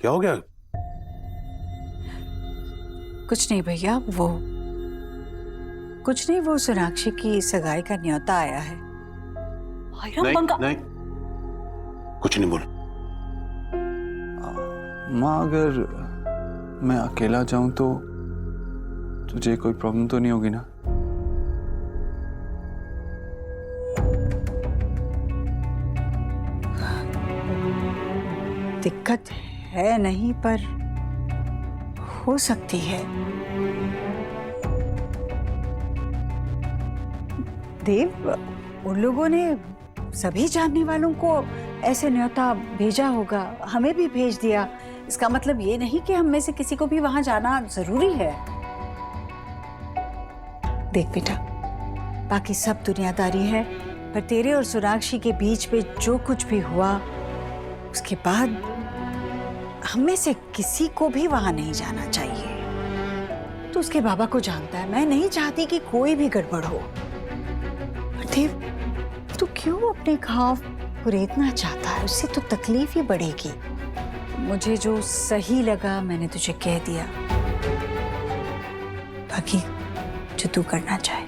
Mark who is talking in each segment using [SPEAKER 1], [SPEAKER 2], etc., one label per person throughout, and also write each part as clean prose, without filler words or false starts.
[SPEAKER 1] क्या हो गया?
[SPEAKER 2] कुछ नहीं भैया, वो कुछ नहीं, वो सोनाक्षी की सगाई का न्योता आया है।
[SPEAKER 1] नहीं, कुछ नहीं बोल।
[SPEAKER 3] माँ, अगर मैं अकेला जाऊं तो तुझे कोई प्रॉब्लम तो नहीं होगी ना?
[SPEAKER 2] दिक्कत है नहीं, पर हो सकती है। देव, उन लोगों ने सभी जानने वालों को ऐसे न्योता भेजा होगा, हमें भी भेज दिया। इसका मतलब ये नहीं कि हम में से किसी को भी वहां जाना जरूरी है। देख बेटा, बाकी सब दुनियादारी है, पर तेरे और सोनाक्षी के बीच में जो कुछ भी हुआ उसके बाद हम में से किसी को भी वहां नहीं जाना चाहिए। तो उसके बाबा को जानता है, मैं नहीं चाहती कि कोई भी गड़बड़ हो। पर देव, तू क्यों अपने घाव कुरेदना चाहता है? उससे तो तकलीफ ही बढ़ेगी। मुझे जो सही लगा मैंने तुझे कह दिया, बाकी जो तू करना चाहे।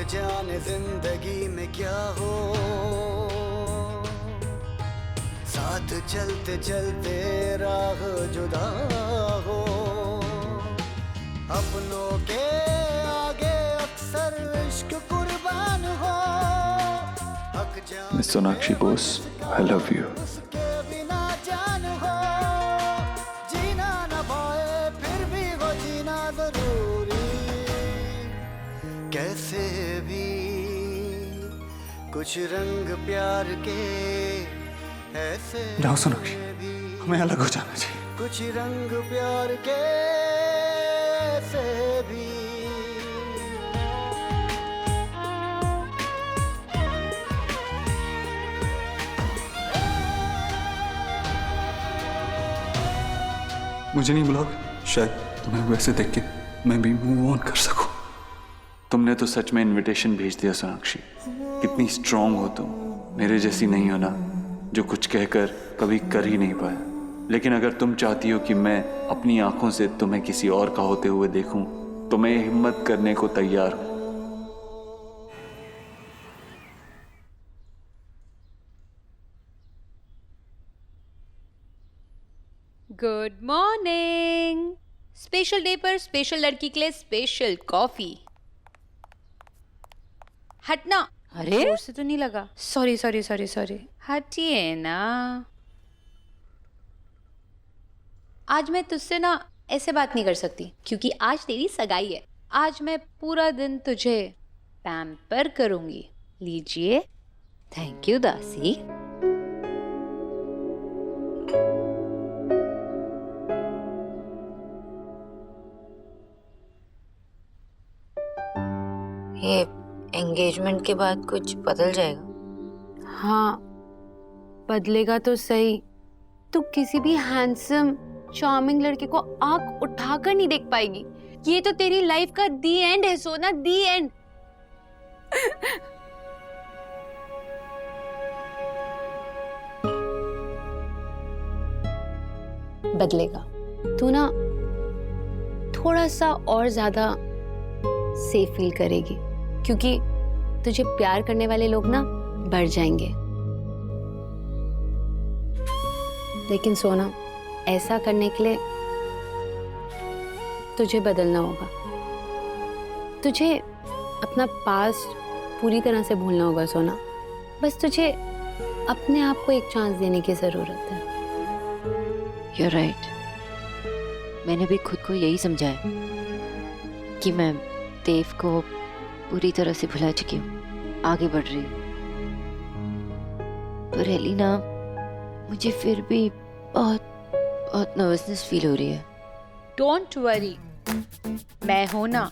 [SPEAKER 4] जाने जिंदगी में क्या हो, साथ चलते चलते राह जुदा हो, अपनों के आगे अक्सर इश्क कुर्बान हो।
[SPEAKER 3] Miss Sonakshi Bose, I love you.
[SPEAKER 4] उसके बिना जान हो, जीना न पाए फिर भी वो जीना जरूरी। कैसे भी कुछ रंग प्यार के ऐसे
[SPEAKER 3] जाओ सोनाक्षी, हमें अलग हो जाना चाहिए।
[SPEAKER 4] कुछ रंग प्यार के ऐसे भी।
[SPEAKER 3] मुझे नहीं बुलाओगे? शायद तुम्हें वैसे देख के मैं भी मूव ऑन कर सकूं। तुमने तो सच में इनविटेशन भेज दिया सोनाक्षी। कितनी स्ट्रांग हो तुम, मेरे जैसी नहीं हो ना, जो कुछ कहकर कभी कर ही नहीं पाया। लेकिन अगर तुम चाहती हो कि मैं अपनी आंखों से तुम्हें किसी और का होते हुए देखूं, तो मैं हिम्मत करने को तैयार हूं।
[SPEAKER 5] Good morning. स्पेशल डे पर स्पेशल लड़की के लिए स्पेशल कॉफी। हटना।
[SPEAKER 6] अरे
[SPEAKER 5] जोर से तो नहीं लगा। सॉरी सॉरी सॉरी सॉरी, हटिए ना। आज मैं तुझसे ना ऐसे बात नहीं कर सकती, क्योंकि आज तेरी सगाई है। आज मैं पूरा दिन तुझे पैम्पर करूंगी। लीजिए। थैंक यू दासी।
[SPEAKER 6] ये एंगेजमेंट के बाद कुछ बदल जाएगा?
[SPEAKER 5] हाँ, बदलेगा तो सही। तू किसी भी हैंडसम चार्मिंग लड़के को आंख उठाकर नहीं देख पाएगी। ये तो तेरी लाइफ का दी एंड है सोना, दी एंड। बदलेगा। तू ना थोड़ा सा और ज्यादा सेफ फील करेगी, क्योंकि तुझे प्यार करने वाले लोग ना बढ़ जाएंगे। लेकिन सोना, ऐसा करने के लिए तुझे बदलना होगा। तुझे अपना पास्ट पूरी तरह से भूलना होगा सोना। बस तुझे अपने आप को एक चांस देने की जरूरत है।
[SPEAKER 6] You're right. मैंने भी खुद को यही समझाया कि मैं देव को पूरी तरह से भुला चुकी हूँ, आगे बढ़ रही हूँ। पर एलिना, मुझे फिर भी बहुत बहुत नर्वसनेस फील हो रही है।
[SPEAKER 5] डोंट वरी, मैं हूं ना।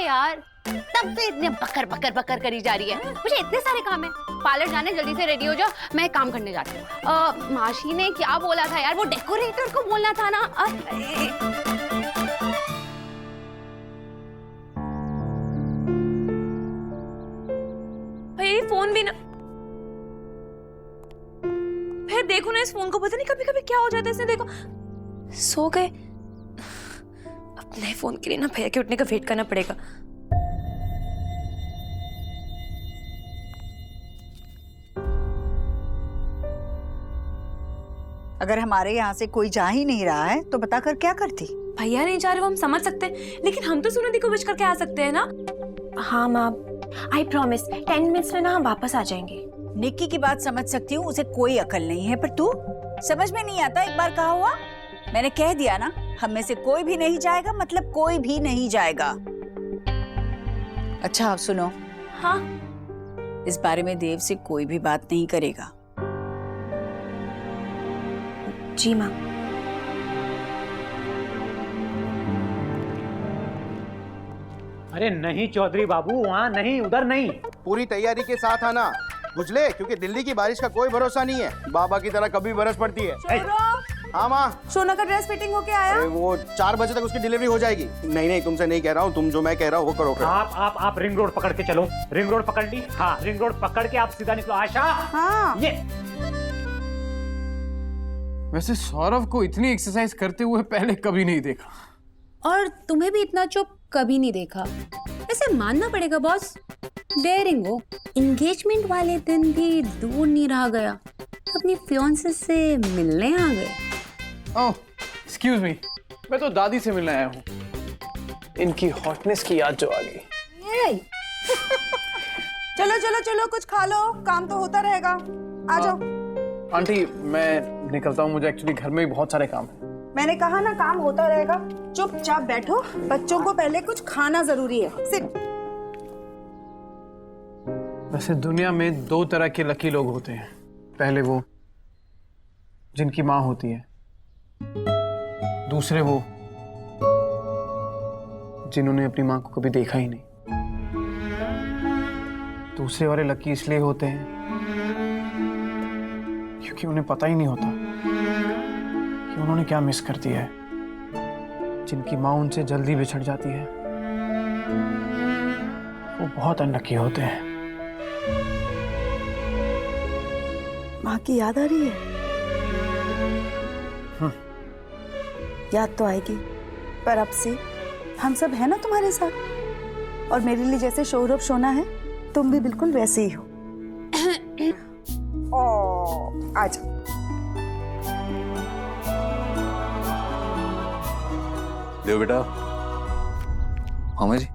[SPEAKER 5] यार, तब से इतने बकर बकर बकर करी जा रही है। मुझे इतने सारे काम है, पार्लर जाने, जल्दी से रेडी हो जाओ, मैं काम करने जाती हूँ। माशी ने क्या बोला था यार, वो डेकोरेटर को बोलना था ना।
[SPEAKER 7] भैया ये फोन भी ना, भैया देखो ना इस फोन को, पता नहीं कभी कभी क्या हो जाता है इसने। देखो सो गए, अब नए फोन के लिए ना भैया के उठने का वेट करना पड़ेगा।
[SPEAKER 2] अगर हमारे यहाँ से कोई जा ही नहीं रहा है तो बताकर क्या करती?
[SPEAKER 7] भैया नहीं जा रहे वो हम समझ सकते हैं, लेकिन हम तो सुनिधि को विश करके आ सकते हैं ना। हाँ माँ, आई प्रॉमिस 10 मिनट्स में ना हम वापस आ जाएंगे।
[SPEAKER 2] निक्की की बात समझ सकती हूँ, उसे कोई अकल नहीं है, पर तू समझ में नहीं आता। एक बार कहा हुआ, मैंने कह दिया ना, हम में से कोई भी नहीं जाएगा, मतलब कोई भी नहीं जाएगा। अच्छा आप सुनो।
[SPEAKER 7] हाँ
[SPEAKER 2] इस बारे में देव से कोई भी बात नहीं करेगा।
[SPEAKER 7] जी माँ।
[SPEAKER 8] अरे नहीं चौधरी बाबू, वहाँ नहीं, उधर नहीं।
[SPEAKER 9] पूरी तैयारी के साथ आना बुझले, क्योंकि दिल्ली की बारिश का कोई भरोसा नहीं है। बाबा की तरह कभी बरस पड़ती है। हाँ माँ,
[SPEAKER 7] सोना का ड्रेस फिटिंग होके आया?
[SPEAKER 9] वो 4 बजे तक उसकी डिलीवरी हो जाएगी। नहीं नहीं, तुमसे नहीं कह रहा हूँ, तुम जो मैं कह रहा हूँ वो करो।
[SPEAKER 8] आप रिंग रोड पकड़ के चलो। रिंग रोड पकड़ ली? हाँ, रिंग रोड पकड़ के आप सीधा निकलो। आशा,
[SPEAKER 2] हाँ।
[SPEAKER 8] ये
[SPEAKER 10] वैसे सौरभ को इतनी एक्सरसाइज करते हुए पहले कभी नहीं देखा।
[SPEAKER 5] और तुम्हें भी इतना चुप कभी नहीं देखा। वैसे मानना पड़ेगा बॉस, डेयरिंग हो। एंगेजमेंट वाले दिन भी दूर नहीं रहा गया, अपनी फियांसे से मिलने आ गए।
[SPEAKER 10] ओह एक्सक्यूज मी, मैं तो दादी से मिलने आया हूँ। इनकी हॉटनेस की याद जो आ गई।
[SPEAKER 7] चलो चलो चलो, कुछ खा लो, काम तो होता रहेगा। आ जाओ।
[SPEAKER 10] आंटी मैं निकलता हूँ, मुझे एक्चुअली घर में भी बहुत सारे काम हैं।
[SPEAKER 7] मैंने कहा ना काम होता रहेगा, चुपचाप बैठो। बच्चों को पहले कुछ खाना जरूरी है। सिट।
[SPEAKER 10] वैसे दुनिया में 2 तरह के लकी लोग होते हैं। पहले वो जिनकी माँ होती है, दूसरे वो जिन्होंने अपनी माँ को कभी देखा ही नहीं। दूसरे वाले लकी इसलिए होते हैं क्योंकि उन्हें पता ही नहीं होता कि उन्होंने क्या मिस कर दिया है। जिनकी माँ उनसे जल्दी बिछड़ जाती है वो बहुत अनलकी होते हैं।
[SPEAKER 7] माँ की याद आ रही है? याद तो आएगी, पर अब से हम सब है ना तुम्हारे साथ। और मेरे लिए जैसे सौरभ सोना है, तुम भी बिल्कुल वैसे ही हो। आजा।
[SPEAKER 3] देव बेटा। मामा जी,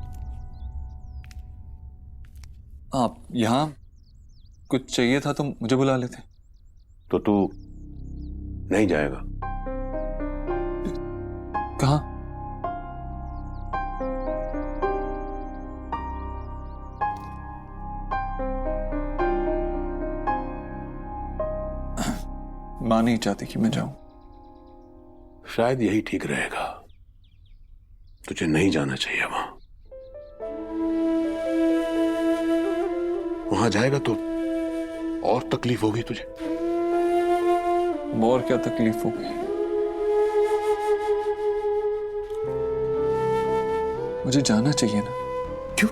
[SPEAKER 3] आप यहाँ कुछ चाहिए था तो मुझे बुला लेते।
[SPEAKER 1] तो तू नहीं जाएगा?
[SPEAKER 3] कहाँ? माँ नहीं चाहती कि मैं जाऊं।
[SPEAKER 1] शायद यही ठीक रहेगा, तुझे नहीं जाना चाहिए वहां। वहां जाएगा तो और तकलीफ होगी तुझे।
[SPEAKER 3] और क्या तकलीफ होगी? मुझे जाना चाहिए ना।
[SPEAKER 1] क्यों?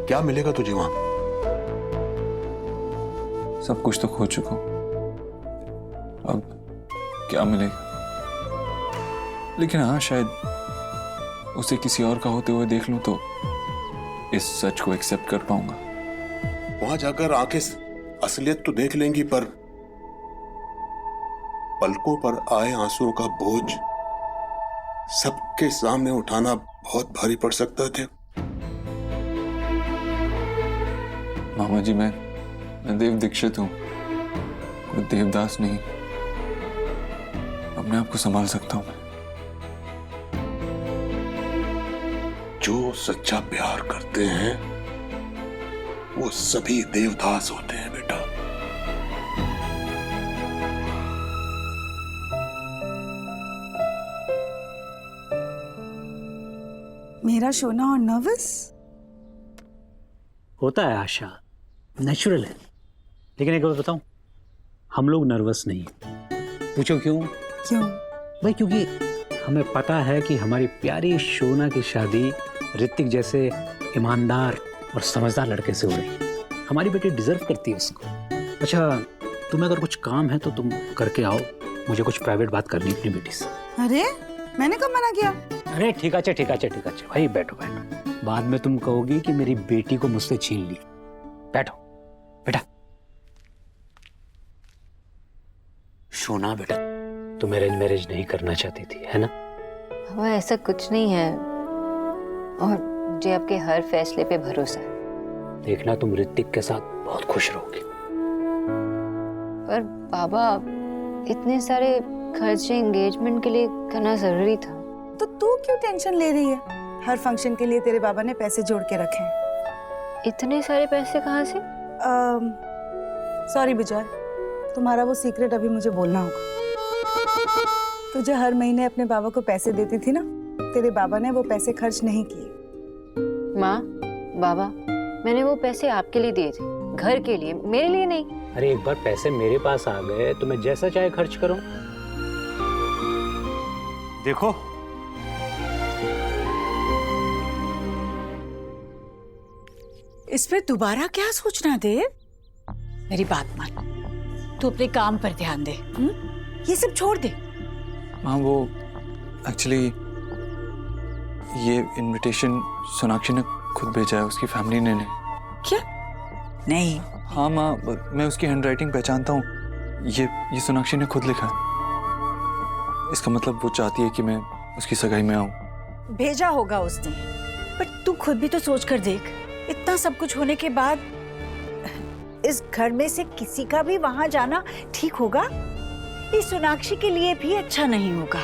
[SPEAKER 1] क्या मिलेगा तुझे वहां?
[SPEAKER 3] सब कुछ तो खो चुका हूं, अब क्या मिलेगा? लेकिन हाँ, शायद उसे किसी और का होते हुए देख लूं तो इस सच को एक्सेप्ट कर पाऊंगा।
[SPEAKER 1] वहां जाकर आंखें असलियत तो देख लेंगी, पर पलकों पर आए आंसुओं का बोझ सबके सामने उठाना बहुत भारी पड़ सकता थे।
[SPEAKER 3] मामा जी, मैं देव दीक्षित हूं, कोई देवदास नहीं। अपने आप को संभाल सकता हूं मैं।
[SPEAKER 1] जो सच्चा प्यार करते हैं वो सभी देवदास होते हैं बेटा।
[SPEAKER 7] मेरा सोना और नर्वस?
[SPEAKER 8] होता है आशा, नेचुरल है। लेकिन एक बात बताऊं, हम लोग नर्वस नहीं। पूछो क्यों?
[SPEAKER 7] क्यों?
[SPEAKER 8] भाई क्योंकि हमें पता है कि हमारी प्यारी शोना की शादी ऋतिक जैसे ईमानदार और समझदार लड़के से हो रही है। हमारी बेटी डिजर्व करती है उसको। अच्छा, तुम्हें अगर कुछ काम है तो तुम करके आओ, मुझे कुछ प्राइवेट बात करनी है अपनी बेटी से।
[SPEAKER 7] अरे मैंने कब मना किया?
[SPEAKER 8] अरे ठीक है भाई, बैठो बैठो। बाद में तुम कहोगी कि मेरी बेटी को मुझसे छीन ली। बैठो बेटा। शोना बेटा, तुम अरेंज मैरिज नहीं करना चाहती थी, है ना?
[SPEAKER 6] वह ऐसा कुछ नहीं है, और मुझे आपके हर फैसले पे भरोसा है।
[SPEAKER 8] देखना तुम ऋतिक के साथ बहुत खुश रहोगी।
[SPEAKER 6] पर बाबा, इतने सारे खर्चे एंगेजमेंट के लिए करना जरूरी था।
[SPEAKER 7] तो तू क्यों टेंशन ले रही है? हर फंक्शन के लिए तेरे बाबा ने पैसे जोड़ के रखे हैं।
[SPEAKER 6] इतने सारे पैसे कहाँ से?
[SPEAKER 7] सॉरी विजय, तुम्हारा वो सीक्रेट अभी मुझे बोलना होगा। तुझे हर महीने अपने बाबा को पैसे देती थी ना, तेरे बाबा ने वो पैसे खर्च नहीं किए।
[SPEAKER 6] माँ, बाबा, मैंने वो पैसे आपके लिए दिए थे, घर के लिए, मेरे लिए नहीं।
[SPEAKER 8] अरे एक बार पैसे मेरे पास आ गए तो मैं जैसा चाहे खर्च करूं। देखो,
[SPEAKER 2] इस पे दोबारा क्या सोचना देव? मेरी बात मान, तू अपने काम पर ध्यान दे। ये सब छोड़ दे।
[SPEAKER 3] हाँ, वो एक्चुअली ये इनविटेशन सोनाक्षी ने खुद भेजा है, उसकी फैमिली ने नहीं।
[SPEAKER 2] क्या? नहीं।
[SPEAKER 3] हाँ माँ, मैं उसकी हैंडराइटिंग पहचानता हूँ। ये सोनाक्षी ने खुद लिखा है। इसका मतलब वो चाहती है कि मैं उसकी सगाई में आऊँ।
[SPEAKER 2] भेजा होगा उसने, पर तू खुद भी तो सोच कर देख, इतना सब कुछ होने के बाद इस घर में से किसी का भी वहां जाना ठीक होगा? ये सोनाक्षी के लिए भी अच्छा नहीं होगा।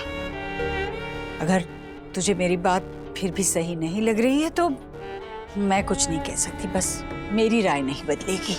[SPEAKER 2] अगर तुझे मेरी बात फिर भी सही नहीं लग रही है तो मैं कुछ नहीं कह सकती, बस मेरी राय नहीं बदलेगी।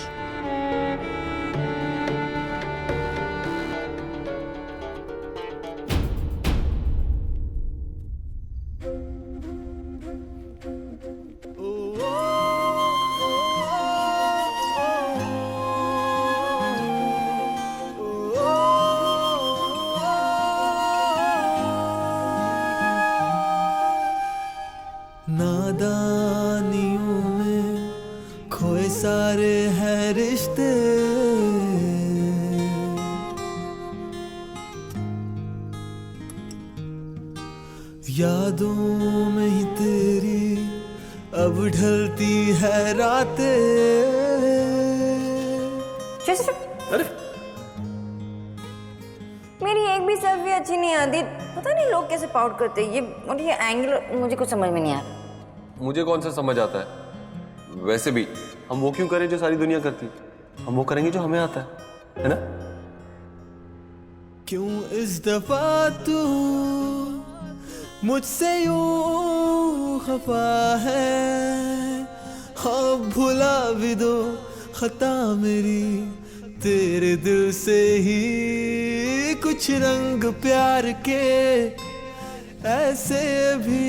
[SPEAKER 4] नादानियों में खोए सारे हैं रिश्ते, यादों में ही तेरी अब ढलती है रातें।
[SPEAKER 11] अरे मेरी एक भी सेल्फी अच्छी नहीं आती, पता नहीं लोग कैसे पाउट करते हैं। ये एंगल मुझे कुछ समझ में नहीं आ रहा।
[SPEAKER 12] मुझे कौन सा समझ आता है? वैसे भी हम वो क्यों करें जो सारी दुनिया करती, हम वो करेंगे जो हमें आता है ना?
[SPEAKER 4] क्यों इस दफा तू मुझसे यूं खफा है? हाँ भुला भी दो खता मेरी, तेरे दिल से ही कुछ रंग प्यार के ऐसे भी,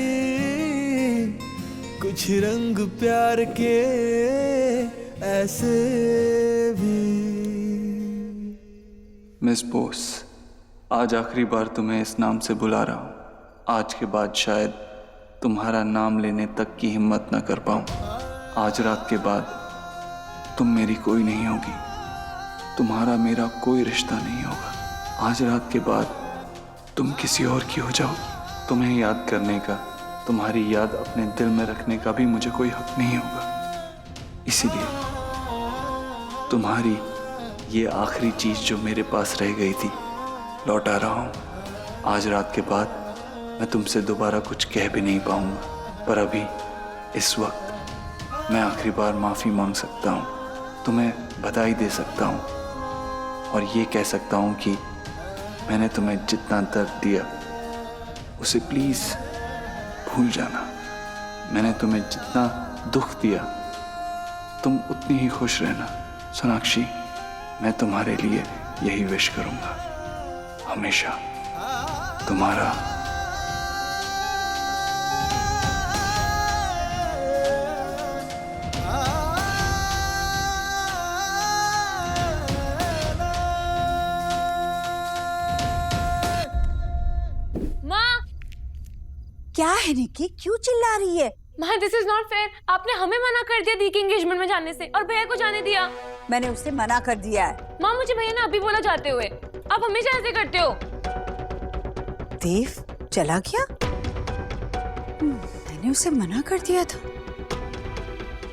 [SPEAKER 4] कुछ रंग प्यार के ऐसे भी।
[SPEAKER 3] मिस बोस, आज आखिरी बार तुम्हें इस नाम से बुला रहा हूँ। आज के बाद शायद तुम्हारा नाम लेने तक की हिम्मत न कर पाऊँ। आज रात के बाद तुम मेरी कोई नहीं होगी, तुम्हारा मेरा कोई रिश्ता नहीं होगा। आज रात के बाद तुम किसी और की हो जाओगी। तुम्हें याद करने का, तुम्हारी याद अपने दिल में रखने का भी मुझे कोई हक नहीं होगा। इसीलिए तुम्हारी ये आखिरी चीज जो मेरे पास रह गई थी लौटा रहा हूँ। आज रात के बाद मैं तुमसे दोबारा कुछ कह भी नहीं पाऊंगा, पर अभी इस वक्त मैं आखिरी बार माफी मांग सकता हूँ, तुम्हें बधाई दे सकता हूँ और ये कह सकता हूँ कि मैंने तुम्हें जितना दर्द दिया उसे प्लीज भूल जाना। मैंने तुम्हें जितना दुख दिया तुम उतनी ही खुश रहना। सोनाक्षी, मैं तुम्हारे लिए यही विश करूंगा, हमेशा तुम्हारा
[SPEAKER 2] क्या है निक्की, क्यों चिल्ला रही है?
[SPEAKER 13] माँ दिस इज नॉट फेयर। आपने हमें मना कर दिया दी की एंगेजमेंट में जाने से और भैया को जाने दिया।
[SPEAKER 2] मैंने उसे मना कर दिया है।
[SPEAKER 13] माँ मुझे भैया ने अभी बोला जाते हुए। आप हमेशा ऐसे करते हो।
[SPEAKER 2] देव चला गया? मैंने उसे मना कर दिया था।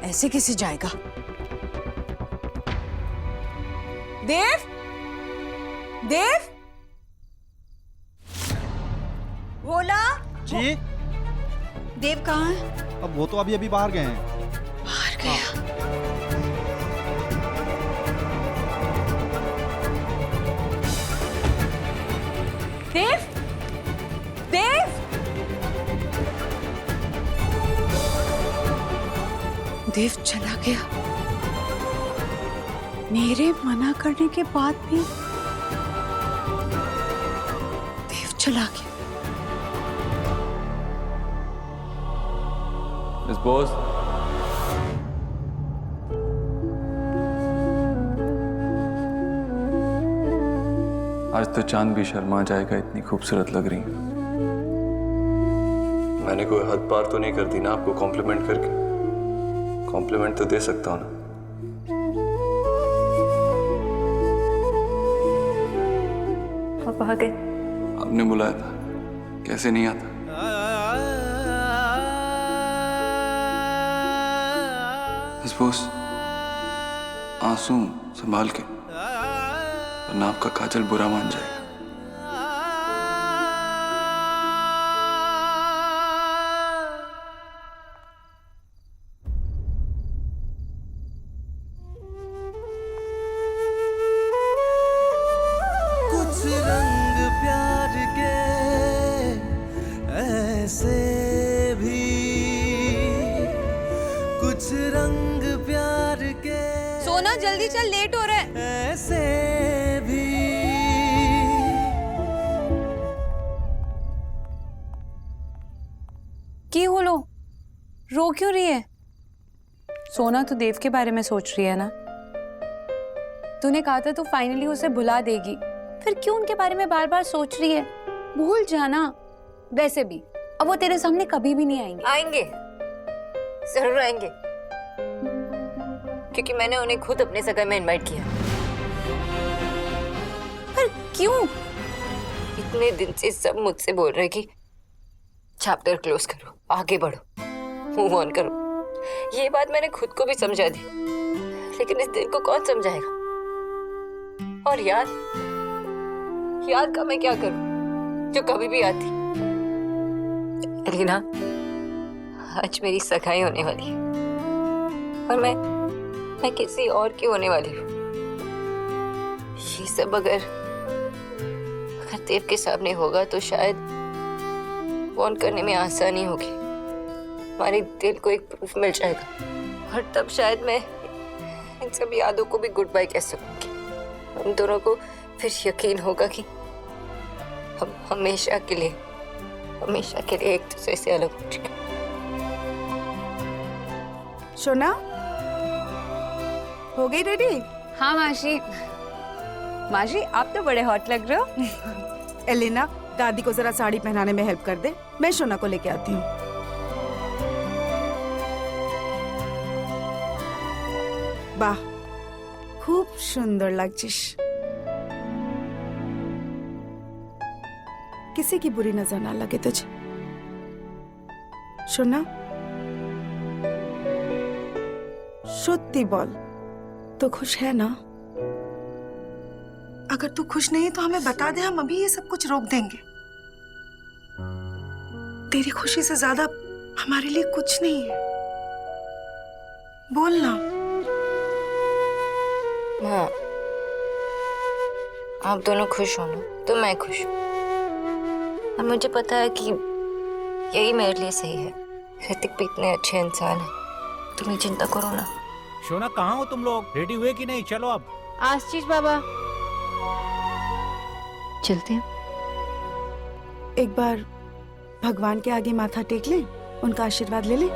[SPEAKER 2] ऐसे कैसे जाएगा? देव, देव, बोला
[SPEAKER 9] जी।
[SPEAKER 2] देव कहाँ है?
[SPEAKER 9] अब वो तो अभी बाहर गए हैं।
[SPEAKER 2] बाहर गया। देव, देव, देव चला गया। मेरे मना करने के बाद भी देव चला गया।
[SPEAKER 3] मिस बोस, आज तो चांद भी शर्मा जाएगा, इतनी खूबसूरत लग रही है। मैंने कोई हद पार तो नहीं कर दी ना आपको कॉम्प्लीमेंट करके? कॉम्प्लीमेंट तो दे सकता हूँ ना।
[SPEAKER 11] आप आ गए।
[SPEAKER 3] आपने बुलाया था, कैसे नहीं आता? मिस बोस, आंसू संभाल के, वरना आपका काजल बुरा मान जाएगा।
[SPEAKER 4] कुछ रंग प्यार के ऐसे भी, कुछ रंग प्यार के।
[SPEAKER 13] सोना जल्दी चल, लेट हो रहा है।
[SPEAKER 4] ऐसे भी।
[SPEAKER 13] की बोलो, रो क्यों रही है? सोना तो देव के बारे में सोच रही है ना। तूने कहा था तू फाइनली उसे भुला देगी, फिर क्यों उनके बारे में बार बार सोच रही है? भूल जाना। वैसे भी अब वो तेरे सामने कभी भी नहीं आएंगे।
[SPEAKER 11] आएंगे, जरूर आएंगे, क्योंकि मैंने उन्हें खुद अपने सगाई में इनवाइट किया।
[SPEAKER 13] पर क्यों?
[SPEAKER 11] इतने दिन से सब मुझसे बोल रहे कि चैप्टर क्लोज करो, आगे बढ़ो, मूव ऑन करो। ये बात मैंने खुद को भी समझा दी, लेकिन इस दिन को कौन समझाएगा? और याद का मैं क्या करूं जो कभी भी आती। रीना, आज मेरी सगाई होने वाली है और मैं किसी और की होने वाली हूँ। ये सब अगर देव के सामने होगा तो शायद फोन करने में आसानी होगी, हमारे दिल को एक प्रूफ मिल जाएगा और तब शायद मैं इन सब यादों को भी गुड बाय कह सकूंगी। हम दोनों को फिर यकीन होगा कि हम हमेशा के लिए एक दूसरे से अलग हो चुके।
[SPEAKER 7] सोना, हो गई रेडी?
[SPEAKER 2] हाँ माशी। माशी आप तो बड़े हॉट लग रहे हो।
[SPEAKER 7] एलिना, दादी को जरा साड़ी पहनाने में हेल्प कर दे, मैं सोना को लेके आती हूँ। वाह, खूब सुंदर लगছিস। किसी की बुरी नजर ना लगे तुझे। सोना, सत्य बोल, तो खुश है ना? अगर तू खुश नहीं है तो हमें बता दे, हम अभी ये सब कुछ रोक देंगे। तेरी खुशी से ज्यादा हमारे लिए कुछ नहीं है, बोल ना।
[SPEAKER 11] माँ, आप दोनों खुश हो ना तो मैं खुश हूँ, और मुझे पता है कि यही मेरे लिए सही है। ऋतिक भी इतने अच्छे इंसान है, तुम्हें चिंता करो ना।
[SPEAKER 8] शोना, कहाँ हो तुम लोग? रेडी हुए कि नहीं? चलो अब।
[SPEAKER 13] आशीष बाबा,
[SPEAKER 6] चलते हैं।
[SPEAKER 7] एक बार भगवान के आगे माथा टेक ले, उनका आशीर्वाद ले ले।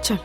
[SPEAKER 7] चल।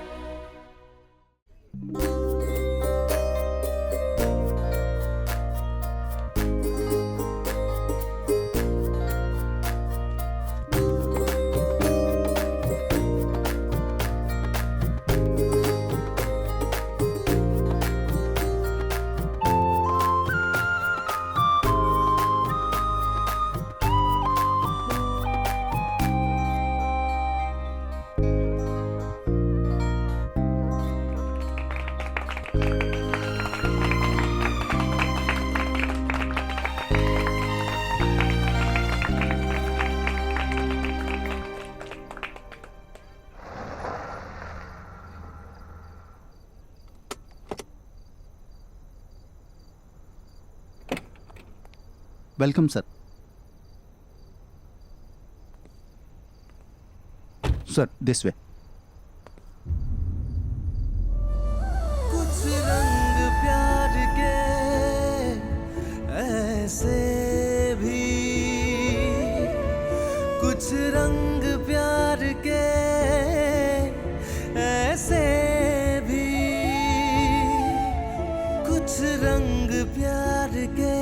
[SPEAKER 9] Welcome sir. Sir this way.
[SPEAKER 4] कुछ रंग प्यार के ऐसे भी, कुछ रंग प्यार के ऐसे भी, कुछ रंग प्यार के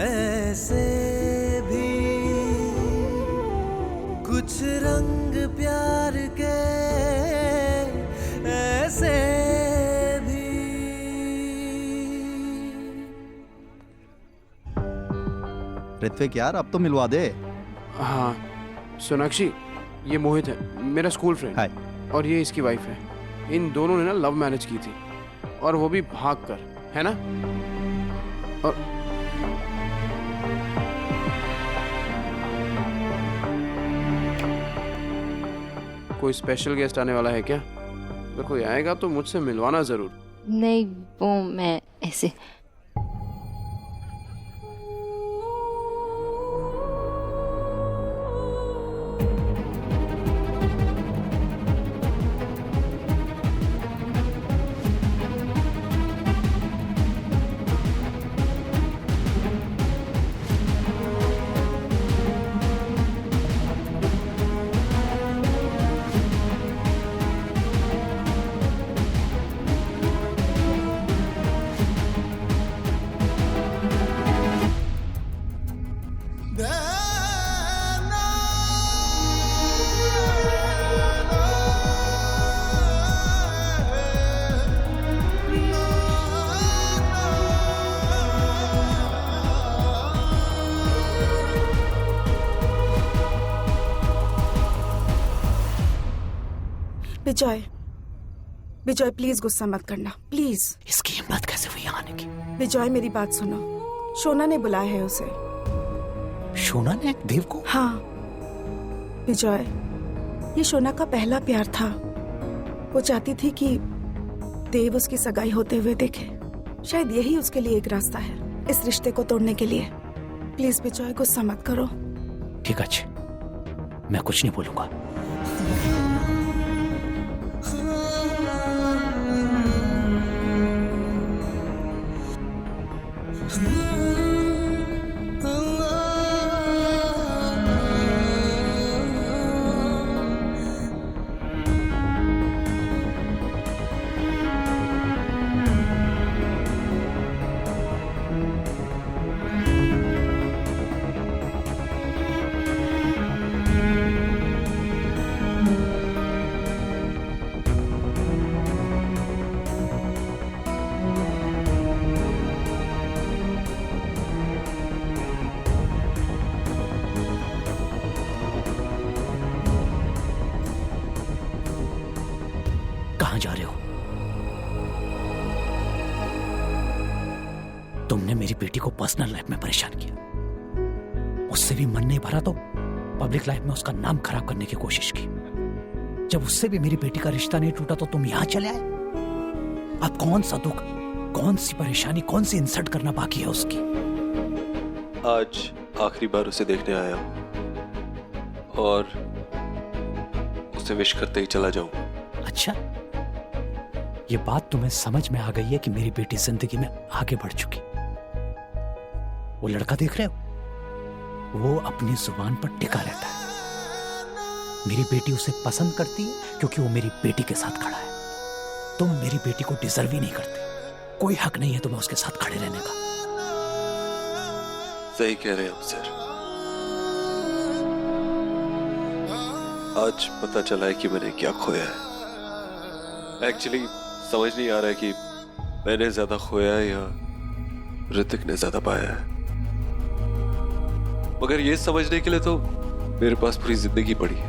[SPEAKER 4] ऐसे भी, कुछ रंग प्यार के ऐसे भी।
[SPEAKER 9] ऋत्विक यार अब तो मिलवा दे।
[SPEAKER 10] हाँ सोनाक्षी, ये मोहित है, मेरा स्कूल फ्रेंड।
[SPEAKER 9] हाय।
[SPEAKER 10] और ये इसकी वाइफ है। इन दोनों ने ना लव मैरिज की थी, और वो भी भाग कर, है ना? और कोई स्पेशल गेस्ट आने वाला है क्या? अगर कोई आएगा तो मुझसे मिलवाना जरूर।
[SPEAKER 6] नहीं, वो मैं ऐसे।
[SPEAKER 7] विजय, विजय प्लीज गुस्सा मत करना, प्लीज।
[SPEAKER 8] इसकी हिम्मत कैसे हुई यहाँ आने की?
[SPEAKER 7] विजय मेरी बात सुनो, शोना ने बुलाया है उसे।
[SPEAKER 8] शोना ने देव को?
[SPEAKER 7] हाँ विजय, ये शोना का पहला प्यार था। वो चाहती थी कि देव उसकी सगाई होते हुए देखे। शायद यही उसके लिए एक रास्ता है इस रिश्ते को तोड़ने के लिए। प्लीज विजय गुस्सा मत करो।
[SPEAKER 8] ठीक है, मैं कुछ नहीं बोलूंगा। कहाँ जा रहे हो? तुमने मेरी बेटी को पर्सनल लाइफ में परेशान किया, उससे भी मन नहीं भरा तो पब्लिक लाइफ में उसका नाम खराब करने की कोशिश की। जब उससे भी मेरी बेटी का रिश्ता नहीं टूटा तो तुम यहां चले आए। अब कौन सा दुख, कौन सी परेशानी, कौन सी इंसल्ट करना बाकी है उसकी?
[SPEAKER 12] आज आखिरी बार उसे देखने आया हूं और उसे विश करते ही चला जाऊं।
[SPEAKER 8] अच्छा, ये बात तुम्हें समझ में आ गई है कि मेरी बेटी जिंदगी में आगे बढ़ चुकी। वो लड़का देख रहे हो, वो अपनी जुबान पर टिका रहता है। मेरी बेटी उसे पसंद करती है क्योंकि वो मेरी बेटी के साथ खड़ा है। तुम मेरी बेटी को डिजर्व ही नहीं करते। कोई हक नहीं है तुम्हें उसके साथ खड़े रहने का।
[SPEAKER 12] सही कह रहे हैं आप सर। आज पता चला है कि मैंने क्या खोया है। एक्चुअली समझ नहीं आ रहा है कि मैंने ज्यादा खोया है या ऋतिक ने ज्यादा पाया है। मगर ये समझने के लिए तो मेरे पास पूरी जिंदगी पड़ी है।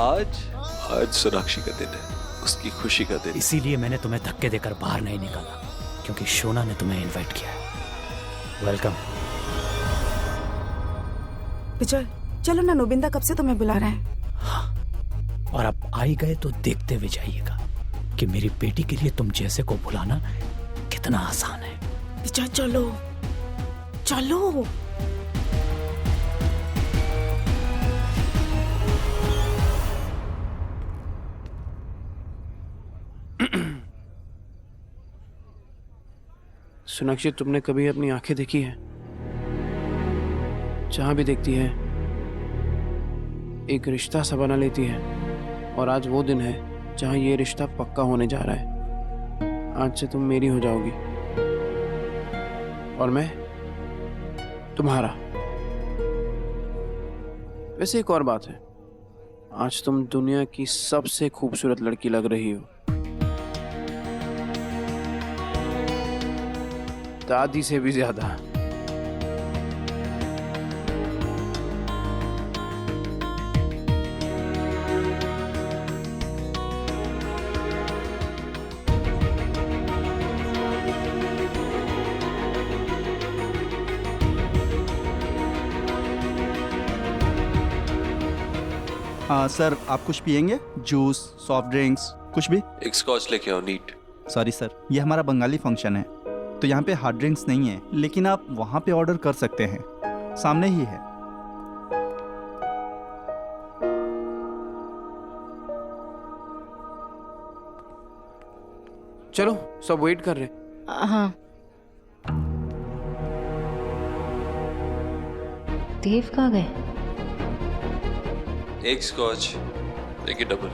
[SPEAKER 12] आज सोनाक्षी का दिन है, उसकी खुशी का दिन।
[SPEAKER 8] इसीलिए मैंने तुम्हें धक्के देकर बाहर नहीं निकाला, क्योंकि शोना ने तुम्हें इनवाइट किया है। वेलकम।
[SPEAKER 7] विजय चलो ना, नोबिंदा कब से तुम्हें बुला रहे हैं।
[SPEAKER 8] हाँ, और अब आई गए तो देखते हुए जाइएगा कि मेरी बेटी के लिए तुम जैसे को बुलाना कितना आसान है।
[SPEAKER 7] विजय चलो चलो।
[SPEAKER 10] सोनाक्षी, तुमने कभी अपनी आंखें देखी है? जहां भी देखती है एक रिश्ता सा बना लेती है, और आज वो दिन है जहां ये रिश्ता पक्का होने जा रहा है। आज से तुम मेरी हो जाओगी और मैं तुम्हारा। वैसे एक और बात है, आज तुम दुनिया की सबसे खूबसूरत लड़की लग रही हो, दादी से भी ज्यादा।
[SPEAKER 14] सर, आप कुछ पियेंगे? जूस, सॉफ्ट ड्रिंक्स, कुछ भी?
[SPEAKER 12] एक स्कॉच लेके आओ, नीट।
[SPEAKER 14] सॉरी सर, ये हमारा बंगाली फंक्शन है तो यहाँ पे हार्ड ड्रिंक्स नहीं है, लेकिन आप वहाँ पे ऑर्डर कर सकते हैं, सामने ही है।
[SPEAKER 10] चलो, सब वेट कर रहे।
[SPEAKER 6] हाँ। देव कहाँ गए?
[SPEAKER 12] एक स्कॉच, एक डबल।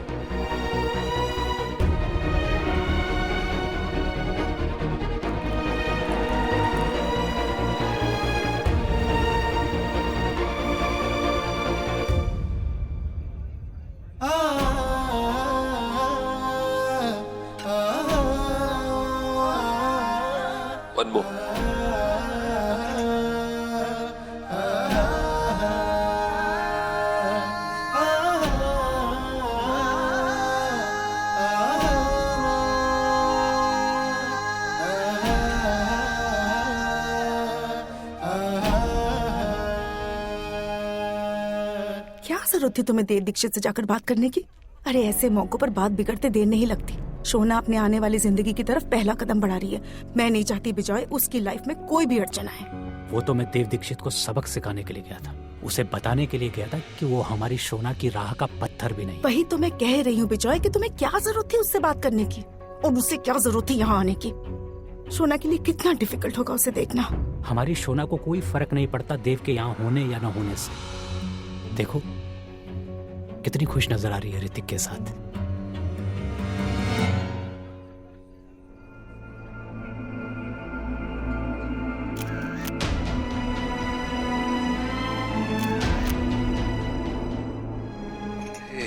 [SPEAKER 12] One more.
[SPEAKER 7] क्या जरूरत थी तुम्हें देव दीक्षित से जाकर बात करने की? अरे ऐसे मौकों पर बात बिगड़ते देर नहीं लगती। शोना अपने आने वाली जिंदगी की तरफ पहला कदम बढ़ा रही है। मैं नहीं चाहती बिजॉय उसकी लाइफ में कोई भी अड़चन आए।
[SPEAKER 8] वो तो मैं देव दीक्षित को सबक सिखाने के लिए गया था, उसे बताने के लिए गया था कि वो हमारी शोना की राह का पत्थर भी नहीं।
[SPEAKER 7] वही तो मैं कह रही हूँ बिजॉय कि तुम्हें क्या जरूरत थी उससे बात करने की, और उससे क्या जरूरत थी यहाँ आने की। शोना के लिए कितना डिफिकल्ट होगा उसे देखना।
[SPEAKER 8] हमारी शोना को कोई फर्क नहीं पड़ता देव के यहाँ होने या न होने से। देखो कितनी खुश नजर आ रही है ऋतिक के साथ।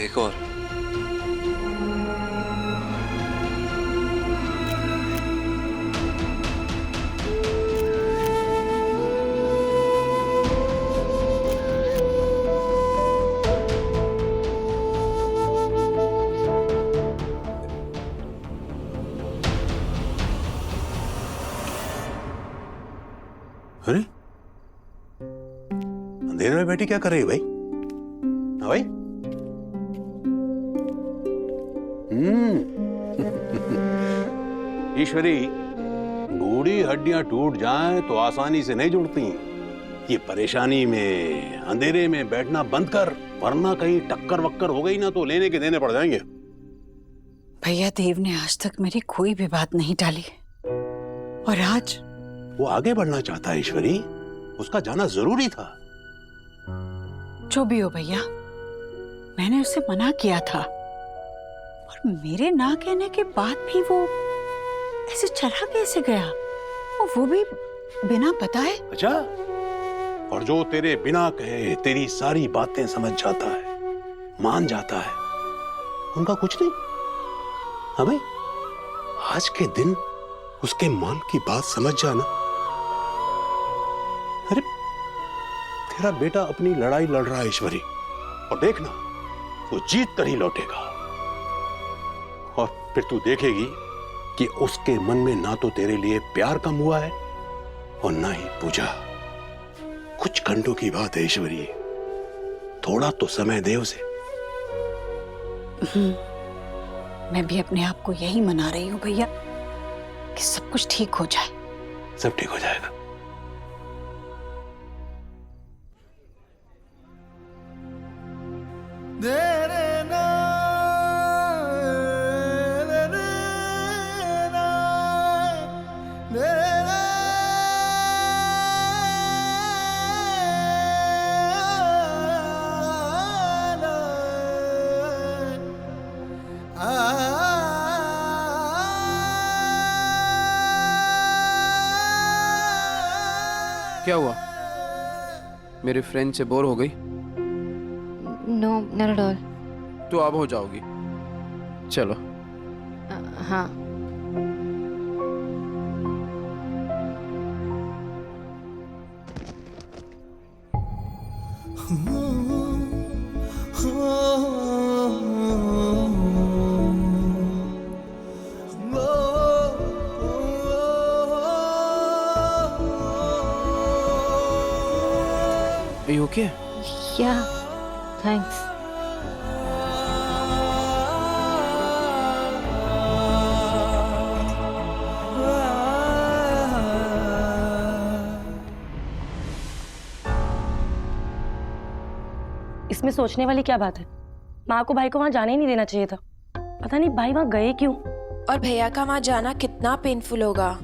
[SPEAKER 12] एक और।
[SPEAKER 1] अरे अंधेरे में बैठी क्या कर रही है भाई? हाँ भाई। ईश्वरी, बूढ़ी हड्डियां टूट जाएं तो आसानी से नहीं जुड़ती। ये परेशानी में अंधेरे में बैठना बंद कर, वरना कहीं टक्कर वक्कर हो गई ना तो लेने के देने पड़ जाएंगे।
[SPEAKER 2] भैया देव ने आज तक मेरी कोई भी बात नहीं टाली, और आज
[SPEAKER 1] वो आगे बढ़ना चाहता है ईश्वरी, उसका जाना जरूरी था।
[SPEAKER 2] जो भी हो भैया, मैंने उसे मना किया था, और मेरे ना कहने के बाद भी वो ऐसे चला कैसे गया, और वो भी बिना बताए?
[SPEAKER 1] अच्छा, और जो तेरे बिना कहे तेरी सारी बातें समझ जाता है, मान जाता है, उनका कुछ नहीं। हाँ भाई, आज के दिन उसके मान की बात समझ जाना। अरे तेरा बेटा अपनी लड़ाई लड़ रहा है ईश्वरी, और देखना वो जीत कर ही लौटेगा। और फिर तू देखेगी कि उसके मन में ना तो तेरे लिए प्यार कम हुआ है और ना ही पूजा। कुछ घंटों की बात है ईश्वरी, थोड़ा तो समय दे उसे।
[SPEAKER 2] मैं भी अपने आप को यही मना रही हूँ भैया कि सब कुछ ठीक हो जाए।
[SPEAKER 1] सब ठीक हो जाएगा।
[SPEAKER 10] क्या हुआ? मेरे फ्रेंड से बोर हो गई?
[SPEAKER 6] No, not at all.
[SPEAKER 10] तो अब हो जाओगी। चलो।
[SPEAKER 6] हाँ।
[SPEAKER 10] Are you okay?
[SPEAKER 6] Yeah, thanks.
[SPEAKER 15] इसमें सोचने वाली क्या बात है? माँ को भाई को वहाँ जाने ही नहीं देना चाहिए था। पता नहीं भाई वहाँ गए क्यों।
[SPEAKER 16] और भैया का वहाँ जाना कितना पेनफुल होगा।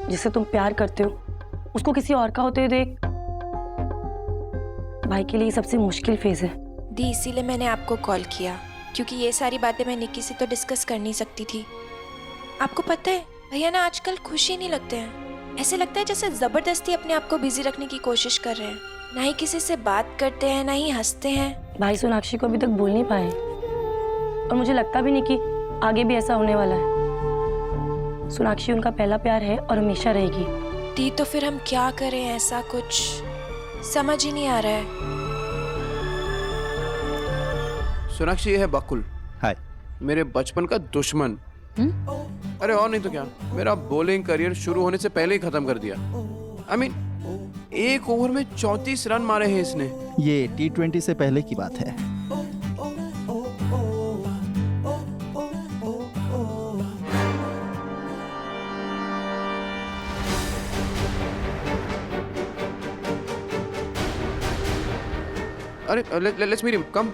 [SPEAKER 15] जिससे तुम प्यार करते हो उसको किसी और का होते हुए देख, भाई के लिए सबसे मुश्किल फेज है।
[SPEAKER 16] दी, इसीलिए मैंने आपको कॉल किया, क्योंकि ये सारी बातें मैं निक्की से तो डिस्कस कर नहीं सकती थी। आपको पता है भैया ना आजकल खुश ही नहीं लगते हैं। ऐसे लगता है जैसे जबरदस्ती अपने आप को बिजी रखने की कोशिश कर रहे हैं। ना ही किसी से बात करते हैं, ना ही हंसते हैं।
[SPEAKER 15] भाई सोनाक्षी को अभी तक भूल नहीं पाए और मुझे लगता भी नहीं कि आगे भी ऐसा होने वाला है। सोनाक्षी उनका पहला प्यार है और हमेशा रहेगी।
[SPEAKER 16] दी, तो फिर हम क्या करें? ऐसा कुछ समझ ही नहीं आ रहा है।
[SPEAKER 10] सोनाक्षी, ये है बकुल।
[SPEAKER 14] हाय।
[SPEAKER 10] मेरे बचपन का दुश्मन। अरे और नहीं तो क्या, मेरा बॉलिंग करियर शुरू होने से पहले ही खत्म कर दिया। I mean, एक ओवर में 34 रन मारे हैं इसने।
[SPEAKER 14] ये T20 से पहले की बात है।
[SPEAKER 10] अरे लेट्स मीट हिम, कम।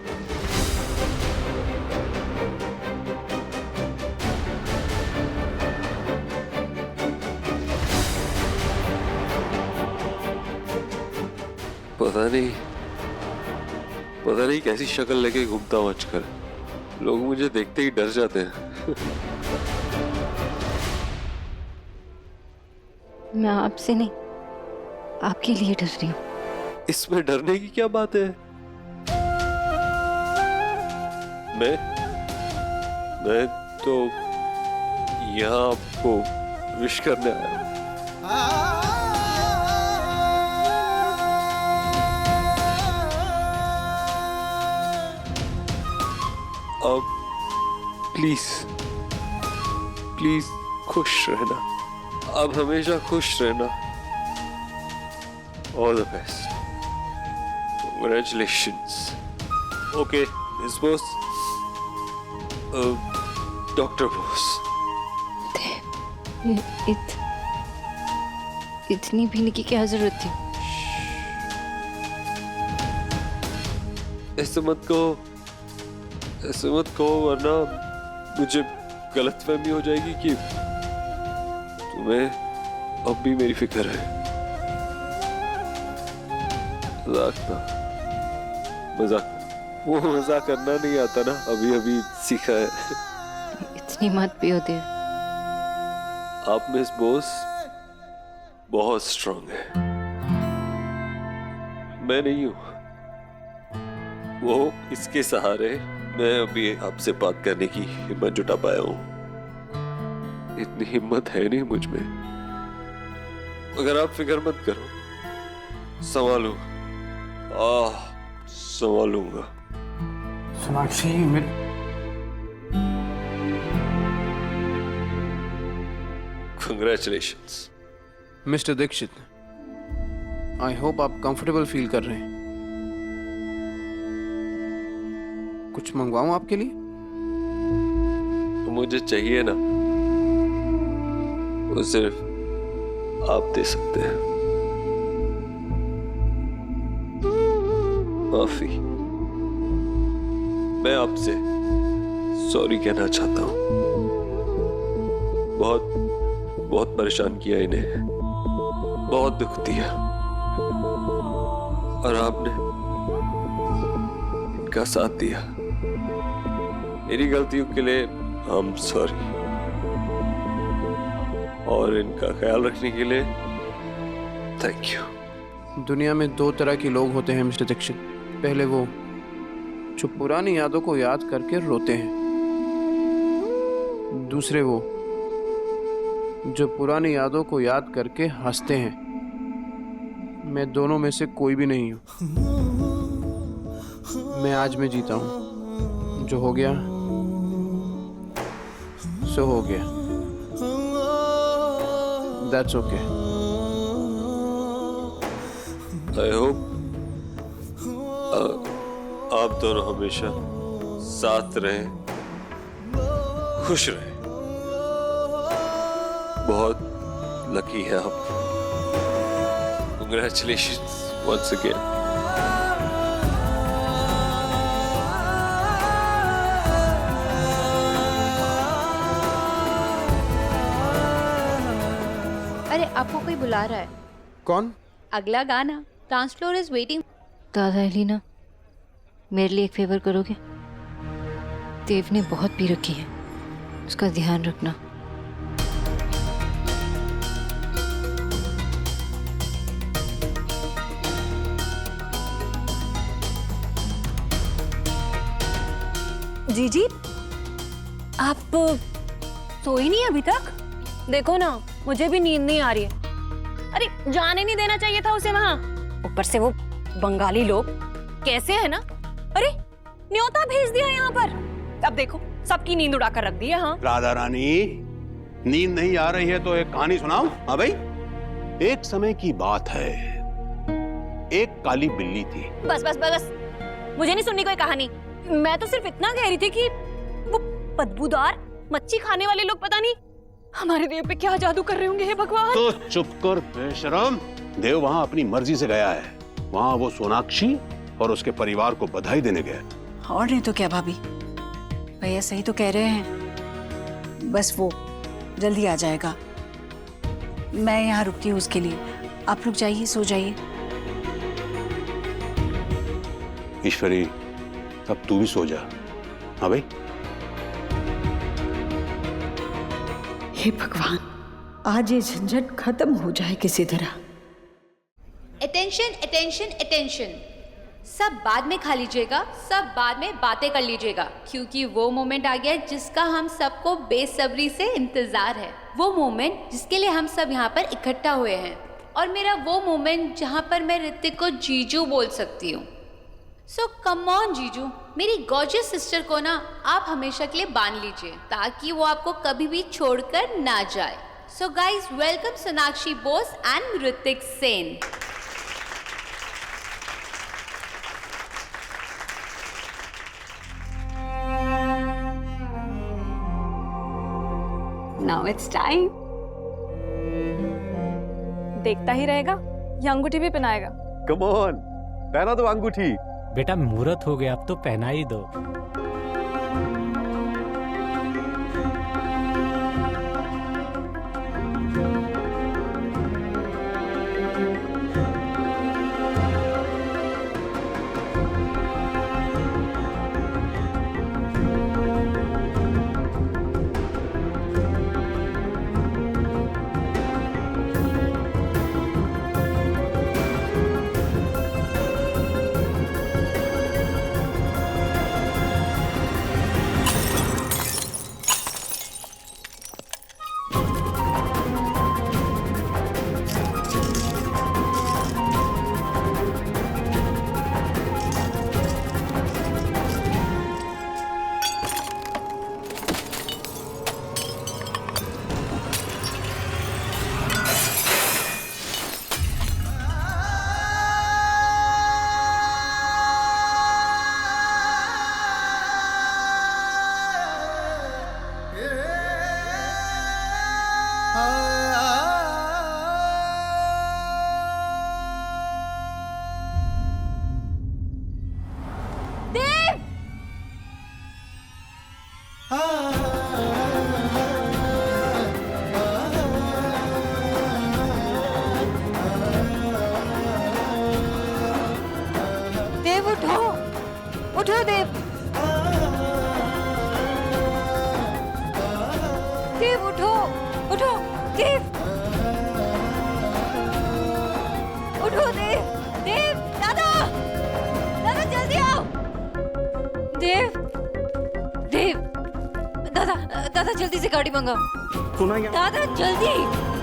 [SPEAKER 12] पता नहीं कैसी शक्ल लेके घूमता हूँ आजकल। लोग मुझे देखते ही डर जाते हैं।
[SPEAKER 6] मैं आपसे नहीं, आपके लिए डर रही हूँ।
[SPEAKER 12] इसमें डरने की क्या बात है? मैं तो यहाँ आपको विश करने आया हूँ। अब प्लीज खुश रहना। अब हमेशा खुश रहना। All the best. Congratulations. Okay, Miss Bose. Dr. Bose.
[SPEAKER 6] इतनी भी नहीं की क्या जरूरत थी?
[SPEAKER 12] ऐसे मत कहो वरना मुझे गलतफहमी हो जाएगी कि तुम्हें अब भी मेरी फिक्र है। वो मजाक करना नहीं आता ना, अभी सीखा है।
[SPEAKER 6] इतनी मत पियो दे।
[SPEAKER 12] आप मिस बोस बहुत स्ट्रांग है, मैं नहीं हूं। वो इसके सहारे मैं अभी आपसे बात करने की हिम्मत जुटा पाया हूं। इतनी हिम्मत है नहीं मुझ में। अगर आप फिक्र मत करो, संभालूंगा।
[SPEAKER 10] Sonakshi,
[SPEAKER 12] Congratulations.
[SPEAKER 10] Mister Dikshit, I hope आप कंफर्टेबल फील कर रहे हैं। कुछ मंगवाऊं आपके लिए?
[SPEAKER 12] मुझे चाहिए ना, वो सिर्फ आप दे सकते हैं। माफी। मैं आपसे सॉरी कहना चाहता हूं। बहुत बहुत परेशान किया इन्हें, बहुत दुख दिया, और आपने इनका साथ दिया। मेरी गलतियों के लिए आई एम सॉरी, और इनका ख्याल रखने के लिए थैंक यू।
[SPEAKER 10] दुनिया में दो तरह के लोग होते हैं मिस्टर दीक्षित। पहले वो जो पुरानी यादों को याद करके रोते हैं, दूसरे वो जो पुरानी यादों को याद करके हंसते हैं। मैं दोनों में से कोई भी नहीं हूं। मैं आज में जीता हूं। जो हो गया सो हो गया। That's okay.
[SPEAKER 12] I hope आप दोनों हमेशा साथ रहें, खुश रहें। बहुत लकी है आप। Congratulations once again.
[SPEAKER 5] अरे आपको कोई बुला रहा है।
[SPEAKER 10] कौन?
[SPEAKER 5] अगला गाना। Dance floor is waiting.
[SPEAKER 6] दादा एलिना, मेरे लिए एक फेवर करोगे? देव ने बहुत पी रखी है, उसका ध्यान रखना।
[SPEAKER 15] जीजी, आप सोई नहीं अभी तक? देखो ना, मुझे भी नींद नहीं आ रही है। अरे जाने नहीं देना चाहिए था उसे वहां। ऊपर से वो बंगाली लोग कैसे है ना। अरे न्योता भेज दिया यहाँ पर। अब देखो सबकी नींद उड़ा कर रख दी है। हाँ
[SPEAKER 1] राधा रानी, नींद नहीं आ रही है तो एक कहानी सुनाऊं? हाँ भाई, एक समय की बात है, एक काली बिल्ली थी।
[SPEAKER 15] बस बस बस, मुझे नहीं सुननी कोई कहानी। मैं तो सिर्फ इतना कह रही थी कि वो बदबूदार मच्छी खाने वाले लोग पता नहीं हमारे देव पे क्या जादू कर रहे होंगे। हे भगवान।
[SPEAKER 1] तो चुप कर बेशरम। देव वहां अपनी मर्जी से गया है। वहां वो सोनाक्षी और उसके परिवार को बधाई देने गया।
[SPEAKER 2] और नहीं तो क्या भाभी, भैया सही तो कह रहे हैं। बस वो जल्दी आ जाएगा। मैं यहाँ रुकती हूँ उसके लिए। आप रुक जाइए, सो जाइए।
[SPEAKER 1] ईश्वरी, अब तू भी सो जा। हाँ भाई।
[SPEAKER 2] हे भगवान, आज ये झंझट खत्म हो जाए किसी तरह।
[SPEAKER 5] Attention attention attention. सब बाद में खा लीजिएगा, सब बाद में बातें कर लीजिएगा, क्योंकि वो मोमेंट आ गया जिसका हम सबको बेसब्री से इंतजार है। वो मोमेंट जिसके लिए हम सब यहाँ पर इकट्ठा हुए हैं, और मेरा वो मोमेंट जहाँ पर मैं ऋतिक को जीजू बोल सकती हूँ। सो कम ऑन जीजू, मेरी गॉर्जियस सिस्टर को ना आप हमेशा के लिए बांध लीजिए, ताकि वो आपको कभी भी छोड़कर ना जाए। So guys, welcome Sonakshi Bose and Hrithik Sen.
[SPEAKER 13] Now it's time. देखता ही रहेगा या अंगूठी भी पहनाएगा?
[SPEAKER 12] कम ऑन, पहना दो अंगूठी।
[SPEAKER 8] बेटा मुहूर्त हो गया, अब तो पहना ही दो।
[SPEAKER 6] देव उठो, उठो देव, देव उठो, उठो देव, उठो देव, देव, दादा, दादा जल्दी आओ, देव, देव, दादा, दादा जल्दी से गाड़ी मंगाओ, दादा जल्दी।